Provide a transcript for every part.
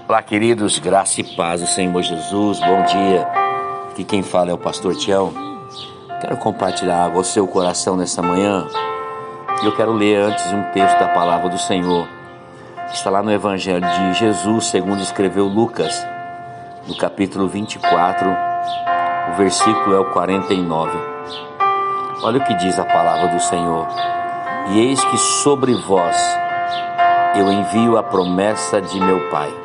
Olá, queridos, graça e paz do Senhor Jesus, bom dia. Aqui quem fala é o pastor Tião. Quero compartilhar com você o coração nessa manhã. E eu quero ler antes um texto da palavra do Senhor. Está lá no Evangelho de Jesus, segundo escreveu Lucas, no capítulo 24, o versículo é o 49. Olha o que diz a palavra do Senhor. E eis que sobre vós eu envio a promessa de meu Pai.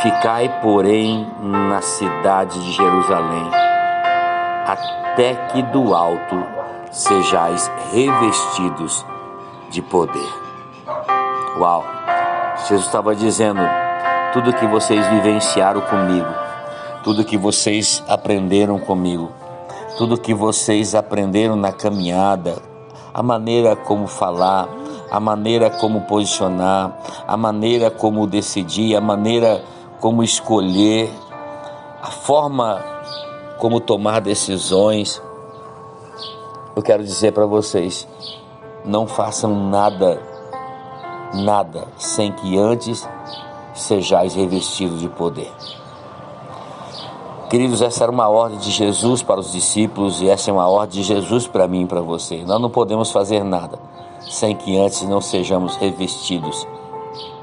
Ficai, porém, na cidade de Jerusalém, até que do alto sejais revestidos de poder. Uau! Jesus estava dizendo, tudo que vocês vivenciaram comigo, tudo que vocês aprenderam comigo, tudo que vocês aprenderam na caminhada, a maneira como falar, a maneira como posicionar, a maneira como decidir, a maneira como escolher, a forma como tomar decisões. Eu quero dizer para vocês, não façam nada sem que antes sejais revestidos de poder. Queridos, essa era uma ordem de Jesus para os discípulos e essa é uma ordem de Jesus para mim e para você. Nós não podemos fazer nada sem que antes não sejamos revestidos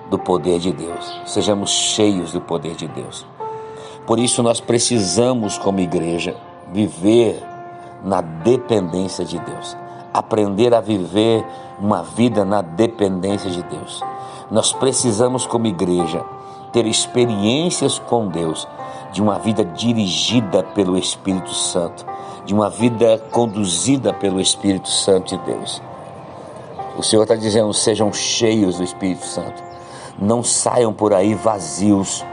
do poder de Deus, sejamos cheios do poder de Deus. Por isso nós precisamos, como igreja, viver na dependência de Deus, aprender a viver uma vida na dependência de Deus. Nós precisamos, como igreja, ter experiências com Deus, de uma vida dirigida pelo Espírito Santo, de uma vida conduzida pelo Espírito Santo de Deus. O Senhor está dizendo, sejam cheios do Espírito Santo. Não saiam por aí vazios,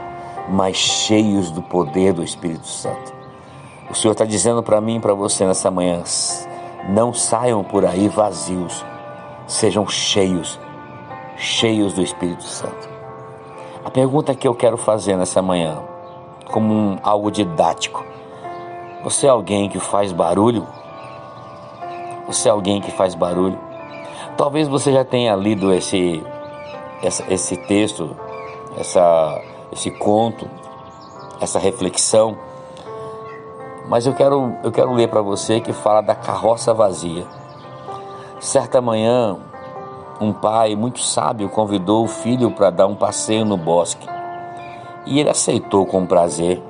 mas cheios do poder do Espírito Santo. O Senhor está dizendo para mim e para você nessa manhã, não saiam por aí vazios, sejam cheios do Espírito Santo. A pergunta que eu quero fazer nessa manhã, como algo didático, você é alguém que faz barulho? Você é alguém que faz barulho? Talvez você já tenha lido esse texto, esse conto, essa reflexão, mas eu quero ler para você que fala da carroça vazia. Certa manhã, um pai muito sábio convidou o filho para dar um passeio no bosque e ele aceitou com prazer.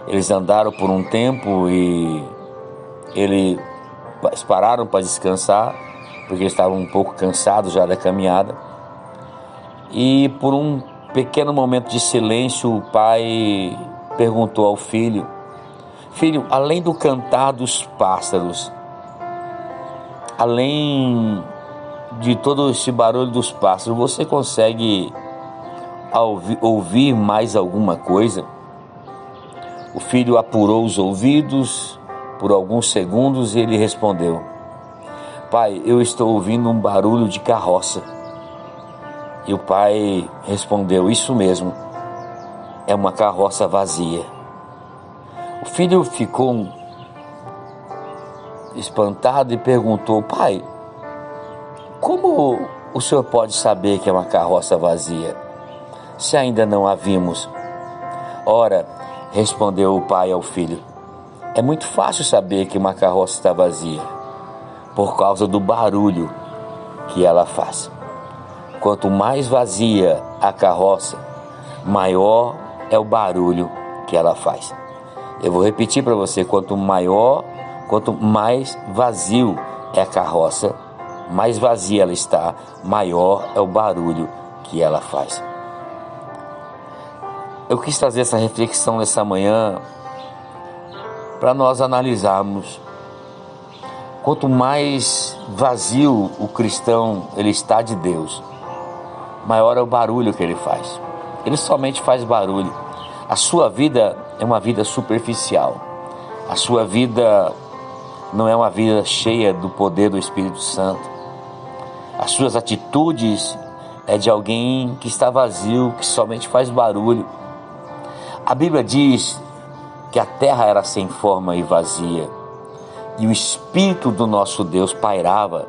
Eles andaram por um tempo e eles pararam para descansar, porque eles estavam um pouco cansados já da caminhada. E por um pequeno momento de silêncio, o pai perguntou ao filho, filho, além do cantar dos pássaros, além de todo esse barulho dos pássaros, você consegue ouvir mais alguma coisa? O filho apurou os ouvidos por alguns segundos e ele respondeu, pai, eu estou ouvindo um barulho de carroça. E o pai respondeu, isso mesmo, é uma carroça vazia. O filho ficou espantado e perguntou, pai, como o senhor pode saber que é uma carroça vazia, se ainda não a vimos? Ora, respondeu o pai ao filho, é muito fácil saber que uma carroça está vazia, por causa do barulho que ela faz. Quanto mais vazia a carroça, maior é o barulho que ela faz. Eu vou repetir para você, quanto mais vazio é a carroça, mais vazia ela está, maior é o barulho que ela faz. Eu quis trazer essa reflexão nessa manhã para nós analisarmos. Quanto mais vazio o cristão ele está de Deus, maior é o barulho que ele faz. Ele somente faz barulho. A sua vida é uma vida superficial. A sua vida não é uma vida cheia do poder do Espírito Santo. As suas atitudes é de alguém que está vazio, que somente faz barulho. A Bíblia diz que a terra era sem forma e vazia, e o Espírito do nosso Deus pairava,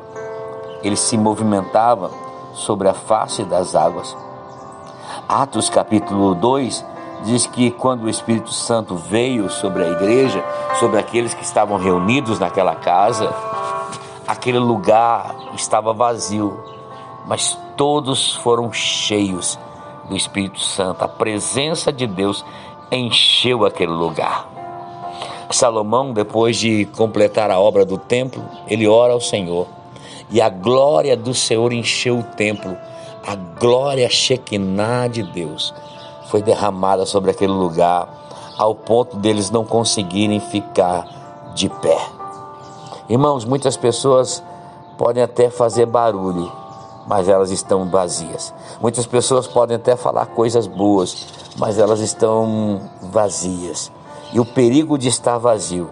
ele se movimentava sobre a face das águas. Atos capítulo 2 diz que quando o Espírito Santo veio sobre a igreja, sobre aqueles que estavam reunidos naquela casa, aquele lugar estava vazio, mas todos foram cheios do Espírito Santo. A presença de Deus encheu aquele lugar. Salomão, depois de completar a obra do templo, ele ora ao Senhor, e a glória do Senhor encheu o templo. A glória Shekinah de Deus foi derramada sobre aquele lugar, ao ponto deles não conseguirem ficar de pé. Irmãos, muitas pessoas podem até fazer barulho, mas elas estão vazias. Muitas pessoas podem até falar coisas boas, mas elas estão vazias. E o perigo de estar vazio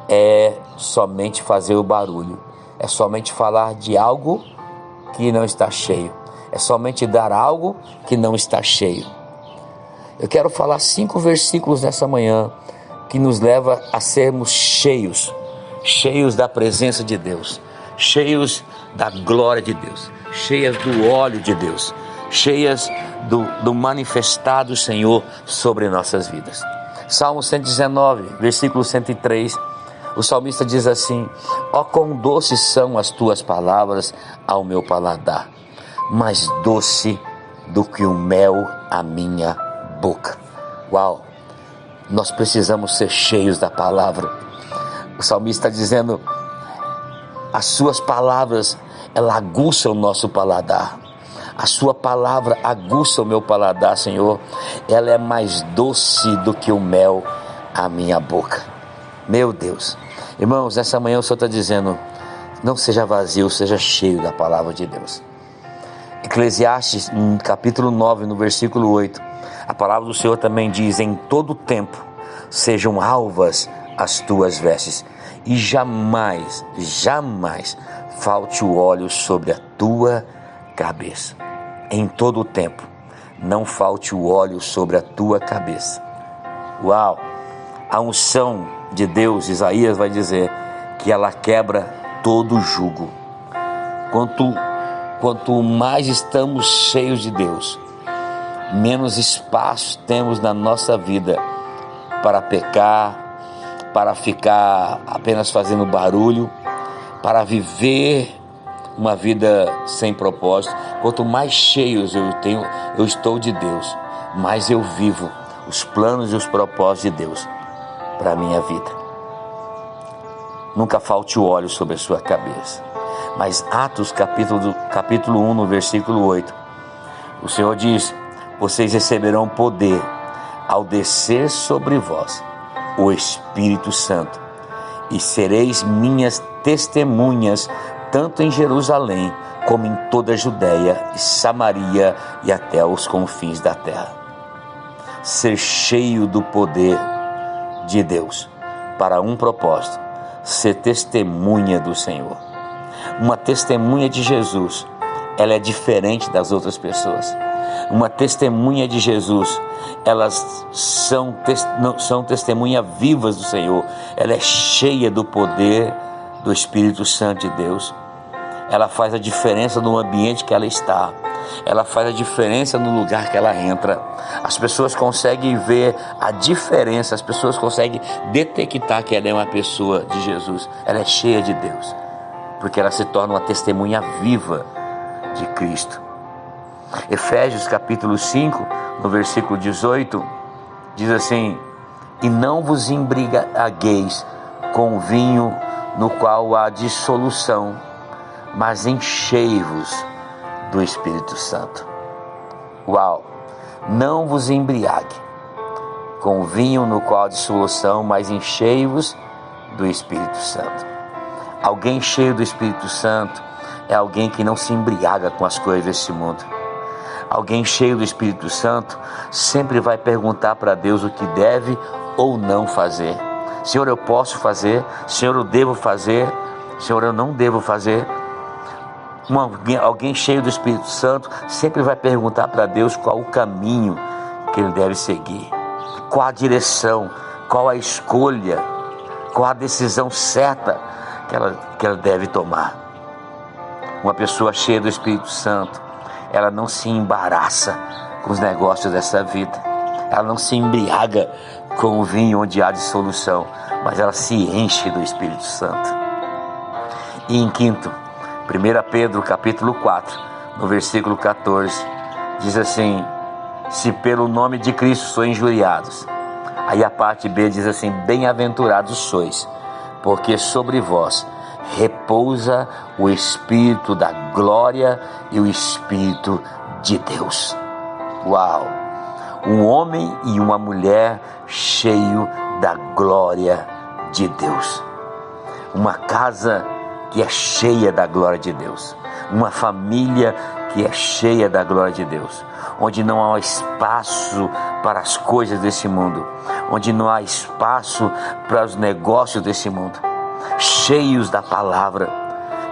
é somente fazer o barulho, é somente falar de algo que não está cheio, é somente dar algo que não está cheio. Eu quero falar 5 versículos nessa manhã que nos leva a sermos cheios da presença de Deus, cheios da glória de Deus, cheias do óleo de Deus, cheias do manifestar do Senhor sobre nossas vidas. Salmo 119, versículo 103, o salmista diz assim: ó, quão doces são as tuas palavras ao meu paladar, mais doce do que o mel à minha boca. Uau! Nós precisamos ser cheios da palavra. O salmista está dizendo: as suas palavras, ela aguça o nosso paladar. A sua palavra aguça o meu paladar, Senhor. Ela é mais doce do que o mel à minha boca. Meu Deus. Irmãos, nessa manhã o Senhor está dizendo: não seja vazio, seja cheio da palavra de Deus. Eclesiastes, no capítulo 9, no versículo 8, a palavra do Senhor também diz: em todo tempo sejam alvas as tuas vestes, e jamais falte o óleo sobre a tua cabeça. Em todo o tempo não falte o óleo sobre a tua cabeça. Uau! A unção de Deus, Isaías vai dizer que ela quebra todo jugo. Quanto mais estamos cheios de Deus, menos espaço temos na nossa vida para pecar, para ficar apenas fazendo barulho, para viver uma vida sem propósito. Quanto mais cheios eu estou de Deus, mais eu vivo os planos e os propósitos de Deus para a minha vida. Nunca falte o óleo sobre a sua cabeça. Mas Atos capítulo 1, no versículo 8, o Senhor diz: vocês receberão poder ao descer sobre vós o Espírito Santo, e sereis minhas testemunhas, tanto em Jerusalém, como em toda a Judéia e Samaria e até os confins da terra. Ser cheio do poder de Deus para um propósito: ser testemunha do Senhor. Uma testemunha de Jesus, ela é diferente das outras pessoas. Uma testemunha de Jesus, elas são testemunhas vivas do Senhor. Ela é cheia do poder do Espírito Santo de Deus. Ela faz a diferença no ambiente que ela está. Ela faz a diferença no lugar que ela entra. As pessoas conseguem ver a diferença, as pessoas conseguem detectar que ela é uma pessoa de Jesus. Ela é cheia de Deus, porque ela se torna uma testemunha viva de Cristo. Efésios capítulo 5, no versículo 18, diz assim: e não vos embriagueis com vinho no qual há dissolução, mas enchei-vos do Espírito Santo. Uau! Não vos embriague com vinho no qual há dissolução, mas enchei-vos do Espírito Santo. Alguém cheio do Espírito Santo é alguém que não se embriaga com as coisas deste mundo. Alguém cheio do Espírito Santo sempre vai perguntar para Deus o que deve ou não fazer. Senhor, eu posso fazer? Senhor, eu devo fazer? Senhor, eu não devo fazer? Alguém cheio do Espírito Santo sempre vai perguntar para Deus qual o caminho que ele deve seguir, qual a direção, qual a escolha, qual a decisão certa que ela deve tomar. Uma pessoa cheia do Espírito Santo, ela não se embaraça com os negócios dessa vida. Ela não se embriaga com o vinho onde há dissolução, mas ela se enche do Espírito Santo. E em quinto, 1 Pedro capítulo 4, no versículo 14, diz assim: se pelo nome de Cristo sois injuriados. Aí a parte B diz assim: bem-aventurados sois, porque sobre vós repousa o Espírito da glória e o Espírito de Deus. Uau! Um homem e uma mulher cheio da glória de Deus. Uma casa que é cheia da glória de Deus. Uma família que é cheia da glória de Deus. Onde não há espaço para as coisas desse mundo. Onde não há espaço para os negócios desse mundo. Cheios da palavra,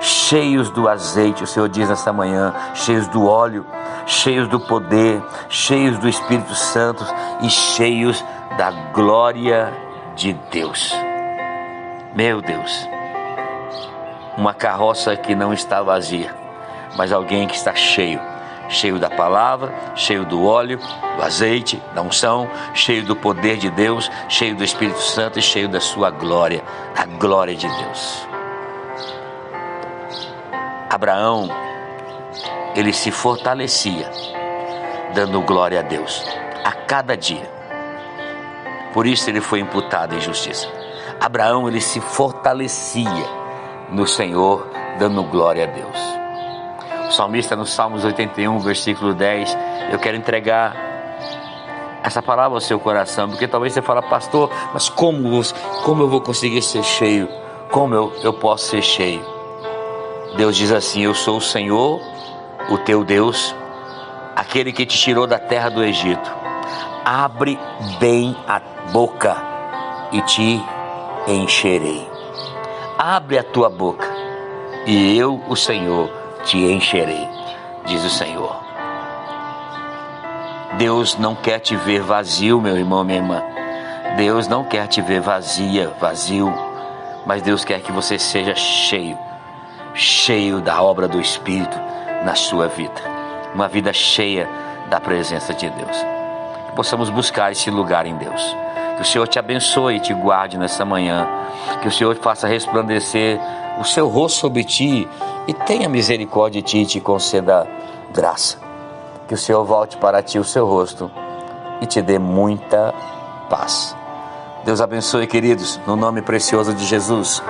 cheios do azeite, o Senhor diz nesta manhã, cheios do óleo, cheios do poder, cheios do Espírito Santo e cheios da glória de Deus. Meu Deus, uma carroça que não está vazia, mas alguém que está cheio da palavra, cheio do óleo, do azeite, da unção, cheio do poder de Deus, cheio do Espírito Santo e cheio da sua glória, a glória de Deus. Abraão, ele se fortalecia, dando glória a Deus, a cada dia. Por isso ele foi imputado em justiça. Abraão, ele se fortalecia no Senhor, dando glória a Deus. O salmista no Salmos 81, versículo 10, eu quero entregar essa palavra ao seu coração, porque talvez você fale: pastor, mas como eu vou conseguir ser cheio? Como eu posso ser cheio? Deus diz assim: eu sou o Senhor, o teu Deus, aquele que te tirou da terra do Egito. Abre bem a boca e te encherei. Abre a tua boca e eu, o Senhor, te encherei, diz o Senhor. Deus não quer te ver vazio, meu irmão, minha irmã. Deus não quer te ver vazio, mas Deus quer que você seja cheio da obra do Espírito na sua vida. Uma vida cheia da presença de Deus. Que possamos buscar esse lugar em Deus. Que o Senhor te abençoe e te guarde nessa manhã. Que o Senhor faça resplandecer o seu rosto sobre ti e tenha misericórdia de ti e te conceda graça. Que o Senhor volte para ti o seu rosto e te dê muita paz. Deus abençoe, queridos, no nome precioso de Jesus.